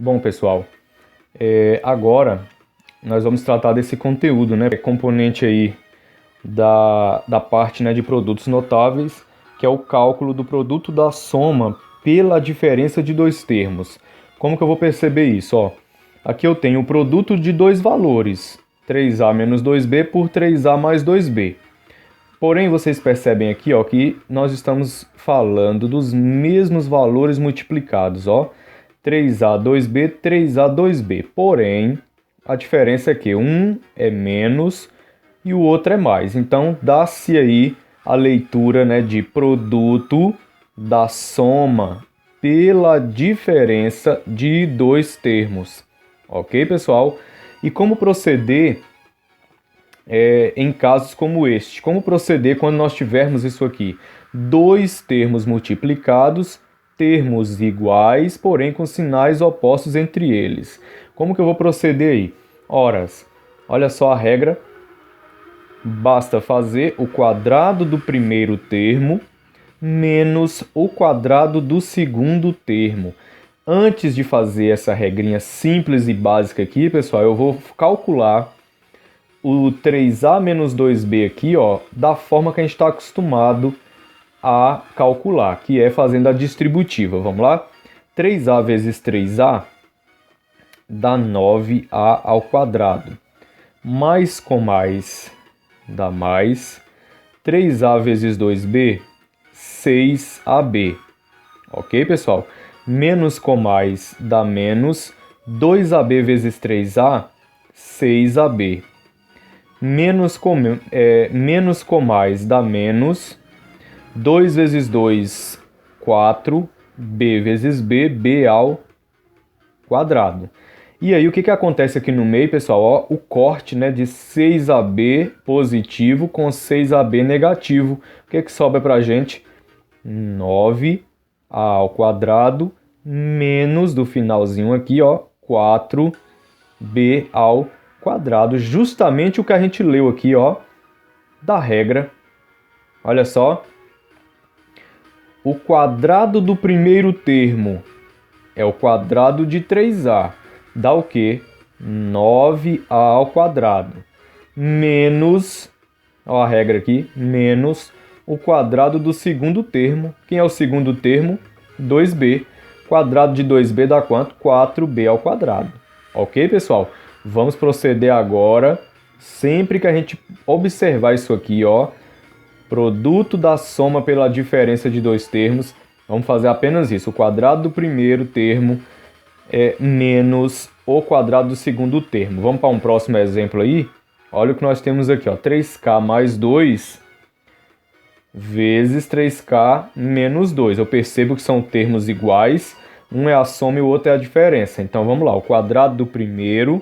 Bom, pessoal, agora nós vamos tratar desse conteúdo, né? Componente aí da parte, né, de produtos notáveis, que é o cálculo do produto da soma pela diferença de dois termos. Como que eu vou perceber isso? Ó, aqui eu tenho o produto de dois valores, 3A menos 2B por 3A mais 2B. Porém, vocês percebem aqui, ó, que nós estamos falando dos mesmos valores multiplicados, ó. 3A, 2B, 3A, 2B. Porém, a diferença é que um é menos e o outro é mais. Então, dá-se aí a leitura, né, de produto da soma pela diferença de dois termos. Ok, pessoal? E como proceder em casos como este? Como proceder quando nós tivermos isso aqui? Dois termos multiplicados, termos iguais, porém com sinais opostos entre eles. Como que eu vou proceder aí? Horas, olha só a regra. Basta fazer o quadrado do primeiro termo menos o quadrado do segundo termo. Antes de fazer essa regrinha simples e básica aqui, pessoal, eu vou calcular o 3A menos 2B aqui, ó, da forma que a gente está acostumado a calcular, que é fazendo a distributiva. Vamos lá? 3A vezes 3A dá 9A ao quadrado. Mais com mais dá mais. 3A vezes 2B, 6AB. Ok, pessoal? Menos com mais dá menos. 2AB vezes 3A, 6AB. Menos com mais dá menos. 2 vezes 2, 4. B vezes B, B ao quadrado. E aí, o que acontece aqui no meio, pessoal? Ó, o corte, né, de 6AB positivo com 6AB negativo. O que sobra para a gente? 9A ao quadrado menos, do finalzinho aqui, ó, 4B ao quadrado. Justamente o que a gente leu aqui, ó, da regra. Olha só. O quadrado do primeiro termo é o quadrado de 3A. Dá o quê? 9A ao quadrado. Menos, ó a regra aqui, menos o quadrado do segundo termo. Quem é o segundo termo? 2B. Quadrado de 2B dá quanto? 4B ao quadrado. Ok, pessoal? Vamos proceder agora. Sempre que a gente observar isso aqui, ó, produto da soma pela diferença de dois termos, vamos fazer apenas isso. O quadrado do primeiro termo é menos o quadrado do segundo termo. Vamos para um próximo exemplo aí? Olha o que nós temos aqui, ó. 3K mais 2 vezes 3K menos 2. Eu percebo que são termos iguais. Um é a soma e o outro é a diferença. Então vamos lá. O quadrado do primeiro,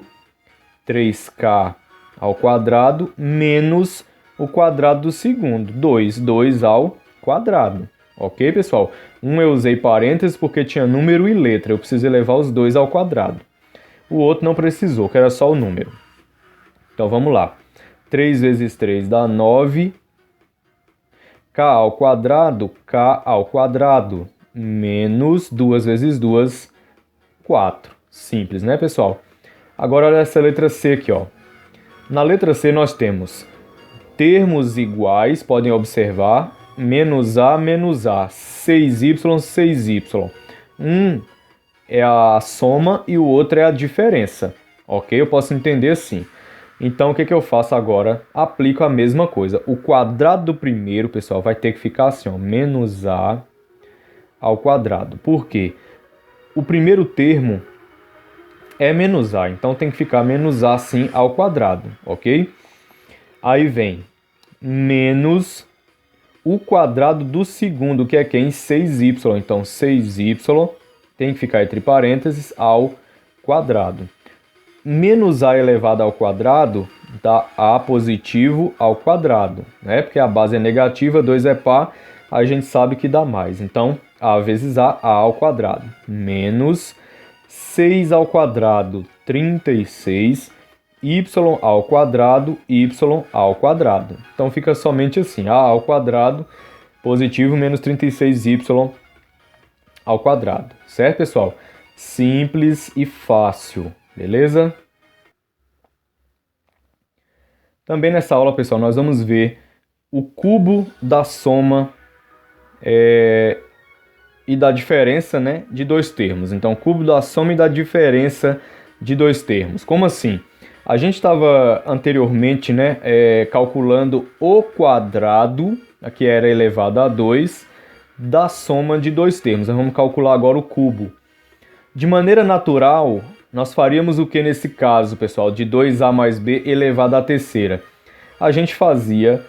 3K ao quadrado, menos o quadrado do segundo, 2 ao quadrado. Ok, pessoal? Eu usei parênteses porque tinha número e letra. Eu preciso elevar os dois ao quadrado. O outro não precisou, que era só o número. Então vamos lá. 3 vezes 3 dá 9. K ao quadrado, menos 2 vezes 2, 4. Simples, né, pessoal? Agora olha essa letra C aqui, ó. Na letra C nós temos termos iguais, podem observar, menos A, 6Y, 6Y. Um é a soma e o outro é a diferença, ok? Eu posso entender assim. Então, o que eu faço agora? Aplico a mesma coisa. O quadrado do primeiro, pessoal, vai ter que ficar assim, ó, menos A ao quadrado. Por quê? O primeiro termo é menos A, então tem que ficar menos A, sim, ao quadrado, ok? Aí vem menos o quadrado do segundo, que é quem? 6y. Então, 6y tem que ficar entre parênteses ao quadrado. Menos A elevado ao quadrado dá A positivo ao quadrado, né? Porque a base é negativa, 2 é par, a gente sabe que dá mais. Então, A vezes A ao quadrado. Menos 6 ao quadrado, 36, y ao quadrado, y ao quadrado. Então fica somente assim, A ao quadrado, positivo, menos 36y ao quadrado. Certo, pessoal? simples e fácil, beleza? Também nessa aula, pessoal, nós vamos ver o cubo da soma e da diferença, né, de dois termos. Então, cubo da soma e da diferença de dois termos. Como assim? A gente estava anteriormente, né, calculando o quadrado, aqui era elevado a 2, da soma de dois termos. Nós vamos calcular agora o cubo. De maneira natural, nós faríamos o que nesse caso, pessoal? De 2a mais b elevado à terceira. A gente fazia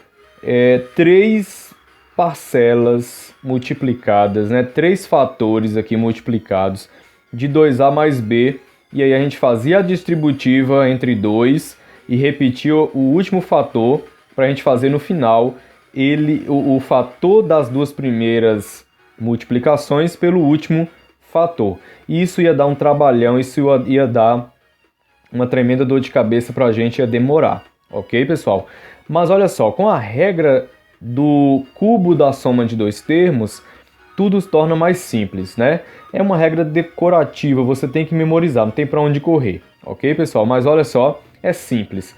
3 parcelas multiplicadas, né? 3 fatores aqui multiplicados de 2a mais b. E aí a gente fazia a distributiva entre 2 e repetia o último fator para a gente fazer no final o fator das duas primeiras multiplicações pelo último fator. E isso ia dar um trabalhão, isso ia dar uma tremenda dor de cabeça para a gente, ia demorar, ok, pessoal? Mas olha só, com a regra do cubo da soma de dois termos, tudo se torna mais simples, né? É uma regra decorativa, você tem que memorizar, não tem para onde correr, ok, pessoal? Mas olha só, é simples.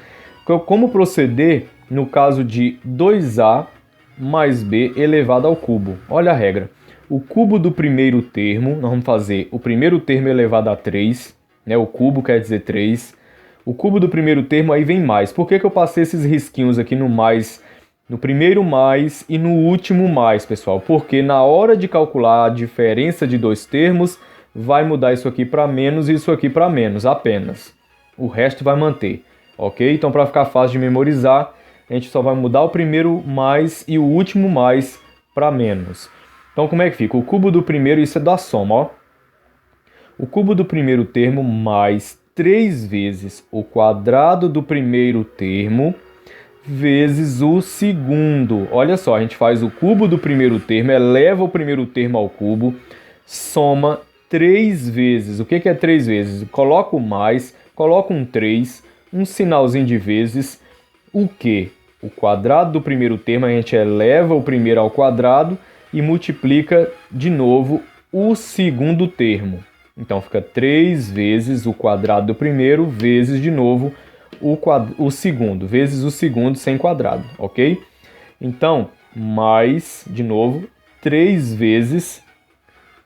Como proceder no caso de 2a mais b elevado ao cubo? Olha a regra. O cubo do primeiro termo, nós vamos fazer o primeiro termo elevado a 3, né? O cubo quer dizer 3. O cubo do primeiro termo aí vem mais. Por que eu passei esses risquinhos aqui no mais, no primeiro mais e no último mais, pessoal? Porque na hora de calcular a diferença de dois termos, vai mudar isso aqui para menos e isso aqui para menos apenas. O resto vai manter, ok? Então, para ficar fácil de memorizar, a gente só vai mudar o primeiro mais e o último mais para menos. Então, como é que fica? O cubo do primeiro, isso é da soma, ó. O cubo do primeiro termo mais 3 vezes o quadrado do primeiro termo vezes o segundo. Olha só, a gente faz o cubo do primeiro termo, eleva o primeiro termo ao cubo, soma 3 vezes. O que é 3 vezes? Coloca o mais, coloca um 3, um sinalzinho de vezes. O quê? O quadrado do primeiro termo, a gente eleva o primeiro ao quadrado e multiplica de novo o segundo termo. Então fica 3 vezes o quadrado do primeiro vezes de novo o segundo, vezes o segundo sem quadrado, ok? Então, mais, de novo, 3 vezes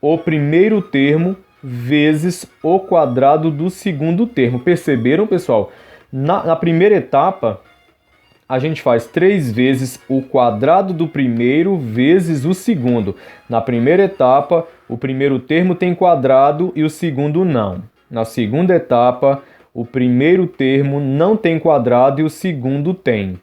o primeiro termo vezes o quadrado do segundo termo. Perceberam, pessoal? Na primeira etapa, a gente faz 3 vezes o quadrado do primeiro vezes o segundo. Na primeira etapa, o primeiro termo tem quadrado e o segundo não. Na segunda etapa, o primeiro termo não tem quadrado e o segundo tem.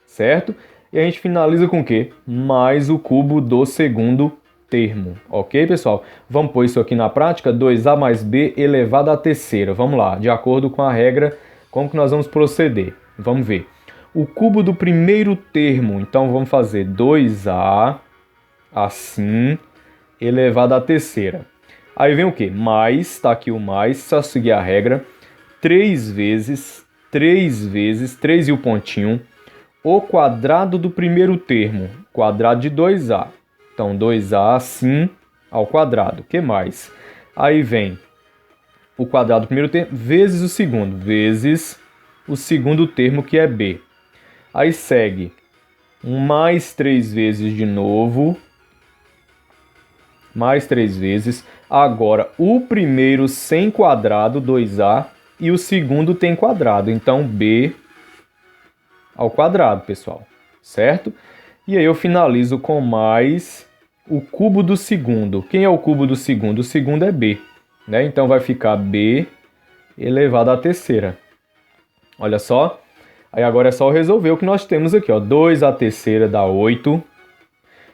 Certo? E a gente finaliza com o quê? Mais o cubo do segundo termo. Ok, pessoal? Vamos pôr isso aqui na prática? 2a mais b elevado à terceira. Vamos lá, de acordo com a regra, como que nós vamos proceder? Vamos ver. O cubo do primeiro termo, então vamos fazer 2a assim, elevado à terceira. Aí vem o que? Mais, está aqui o mais, só seguir a regra. 3 vezes, 3 e o pontinho, o quadrado do primeiro termo, quadrado de 2a. Então 2a assim ao quadrado. O que mais? Aí vem o quadrado do primeiro termo vezes o segundo termo que é b. Aí segue mais 3 vezes de novo, mais 3 vezes. Agora, o primeiro sem quadrado, 2a, e o segundo tem quadrado. Então, b ao quadrado, pessoal. Certo? E aí eu finalizo com mais o cubo do segundo. Quem é o cubo do segundo? O segundo é b, né? Então, vai ficar b elevado à terceira. Olha só. Aí agora é só resolver o que nós temos aqui, ó. 2 à terceira dá 8.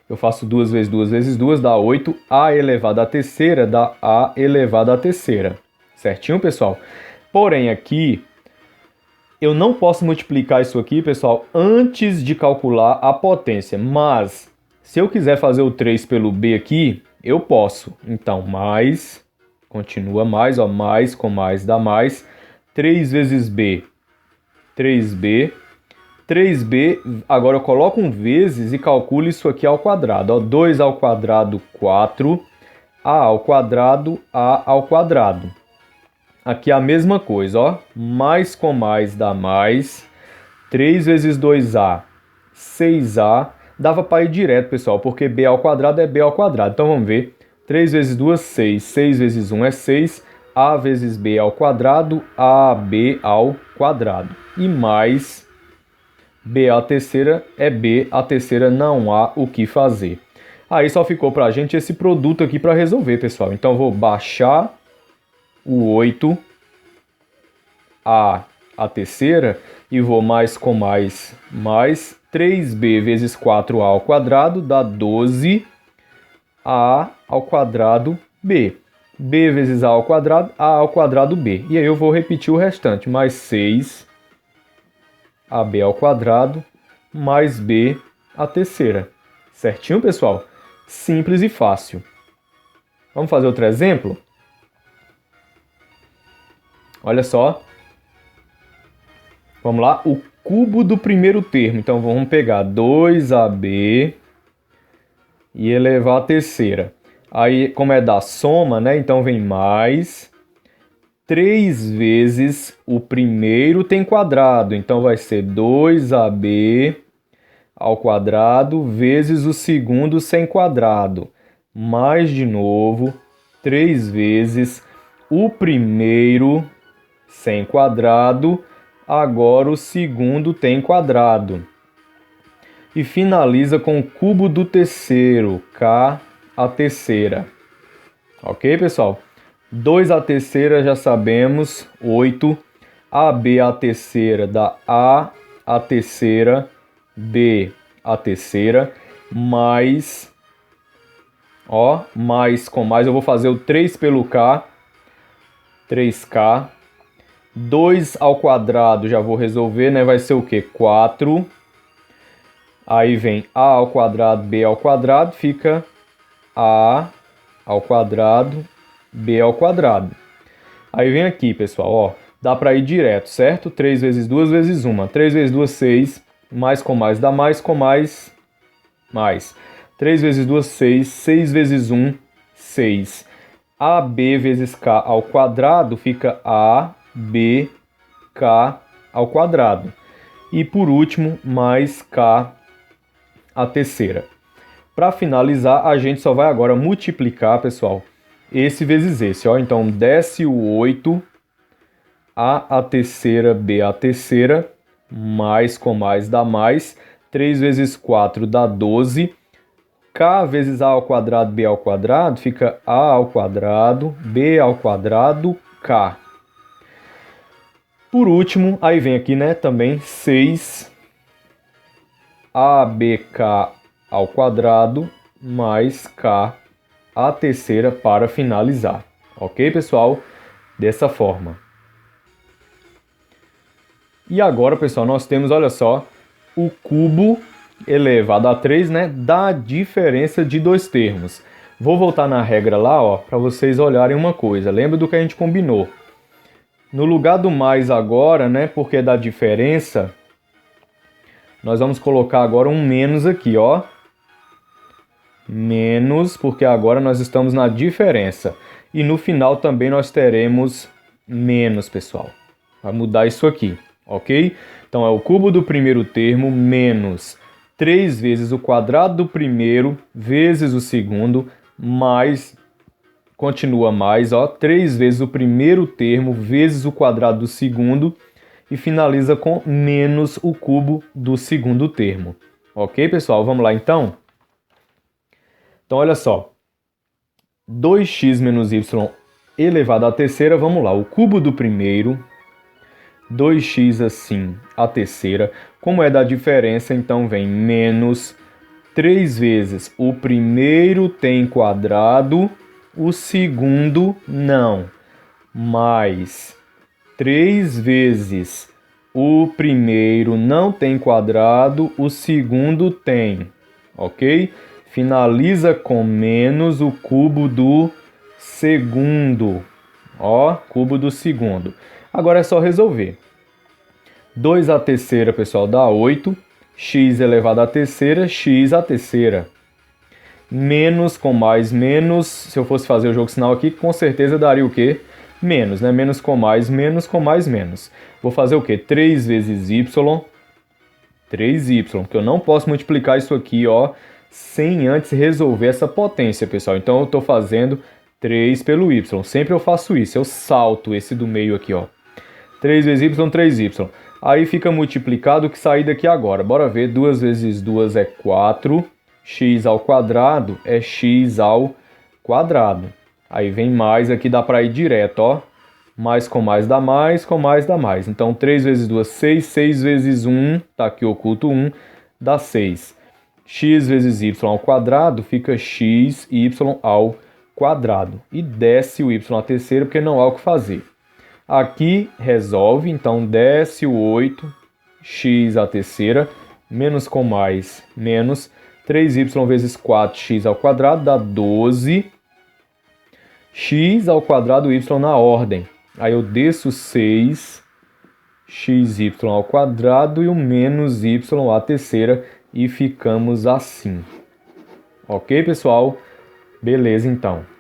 Eu faço 2 vezes 2 vezes 2 dá 8. A elevado à terceira dá A elevado à terceira. Certinho, pessoal? Porém, aqui, eu não posso multiplicar isso aqui, pessoal, antes de calcular a potência. Mas, se eu quiser fazer o 3 pelo B aqui, eu posso. Então, mais, continua mais, ó. Mais com mais dá mais. 3 vezes B, 3b. 3b, agora eu coloco um vezes e calculo isso aqui ao quadrado. Ó, 2 ao quadrado, 4. a ao quadrado, a ao quadrado. Aqui a mesma coisa, ó. Mais com mais dá mais. 3 vezes 2a, 6a. Dava para ir direto, pessoal, porque b ao quadrado é b ao quadrado. Então vamos ver. 3 vezes 2, 6. 6 vezes 1 é 6. A vezes b ao quadrado, ab ao quadrado. E mais b à terceira é b à terceira, não há o que fazer. Aí só ficou para a gente esse produto aqui para resolver, pessoal. Então eu vou baixar o 8 a terceira e vou mais com mais, 3b vezes 4a ao quadrado dá 12a ao quadrado b. b vezes a ao quadrado b. E aí eu vou repetir o restante, mais 6ab ao quadrado mais b à terceira. Certinho, pessoal? Simples e fácil. Vamos fazer outro exemplo? Olha só. Vamos lá, o cubo do primeiro termo. Então vamos pegar 2ab e elevar a terceira. Aí, como é da soma, né? Então vem mais 3 vezes o primeiro tem quadrado. Então vai ser 2ab ao quadrado vezes o segundo sem quadrado. Mais de novo, 3 vezes o primeiro sem quadrado. Agora o segundo tem quadrado. E finaliza com o cubo do terceiro, k à terceira. Ok, pessoal? 2 à terceira já sabemos, 8. AB à terceira dá a à terceira, b à terceira, mais... Ó, mais com mais, eu vou fazer o 3 pelo k, 3k. 2 ao quadrado já vou resolver, né? Vai ser o quê? 4. Aí vem a ao quadrado, b ao quadrado, fica a ao quadrado, b ao quadrado. Aí vem aqui, pessoal, ó. Dá para ir direto, certo? 3 vezes 2 vezes 1. 3 vezes 2, 6. Mais com mais dá mais, com mais, mais. 3 vezes 2, 6. 6 vezes 1, 6. AB vezes k ao quadrado fica a b, k ao quadrado. E por último, mais k à terceira. Para finalizar, a gente só vai agora multiplicar, pessoal, esse vezes esse. Ó. Então, desce o 8, a à terceira, b à terceira, mais com mais dá mais. 3 vezes 4 dá 12. K vezes a ao quadrado, b ao quadrado, fica a ao quadrado, b ao quadrado, k. Por último, aí vem aqui, né, também 6 abk ao quadrado mais k à terceira para finalizar. Ok, pessoal? Dessa forma. E agora, pessoal, nós temos, olha só, o cubo elevado a 3, né, da diferença de dois termos. Vou voltar na regra lá, ó, para vocês olharem uma coisa. Lembra do que a gente combinou? No lugar do mais agora, né, porque é da diferença, nós vamos colocar agora um menos aqui, ó. Menos, porque agora nós estamos na diferença. E no final também nós teremos menos, pessoal. Vai mudar isso aqui, ok? Então é o cubo do primeiro termo menos 3 vezes o quadrado do primeiro vezes o segundo, mais... Continua mais, ó, 3 vezes o primeiro termo vezes o quadrado do segundo e finaliza com menos o cubo do segundo termo. Ok, pessoal? Vamos lá, então? Então, olha só. 2x menos y elevado à terceira, vamos lá. O cubo do primeiro, 2x assim, a terceira. Como é da diferença, então vem menos 3 vezes o primeiro tem quadrado... O segundo não, mais 3 vezes o primeiro não tem quadrado, o segundo tem, ok? Finaliza com menos o cubo do segundo, ó, cubo do segundo. Agora é só resolver. 2 à terceira, pessoal, dá 8, x elevado à terceira, x à terceira. menos com mais, menos, se eu fosse fazer o jogo sinal aqui, com certeza daria o quê? Menos, né? Menos com mais, menos com mais, menos. Vou fazer o quê? 3 vezes y, 3y, porque eu não posso multiplicar isso aqui, ó, sem antes resolver essa potência, pessoal. Então eu estou fazendo 3 pelo y. Sempre eu faço isso, eu salto esse do meio aqui, ó. 3 vezes y, 3y. Aí fica multiplicado o que sair daqui agora. Bora ver, 2 vezes 2 é 4. X ao quadrado é x ao quadrado. Aí vem mais aqui, dá para ir direto, ó. Mais com mais dá mais, com mais dá mais. Então 3 vezes 2, 6. 6 vezes 1, tá aqui oculto 1, dá 6. X vezes y ao quadrado fica x y ao quadrado. E desce o y à terceira porque não há o que fazer. Aqui resolve, então desce o 8, x à terceira, menos com mais, menos 3y vezes 4x ao quadrado dá 12, x ao quadrado y na ordem. Aí eu desço 6, xy ao quadrado e o menos y à terceira e ficamos assim. Ok, pessoal? Beleza, então.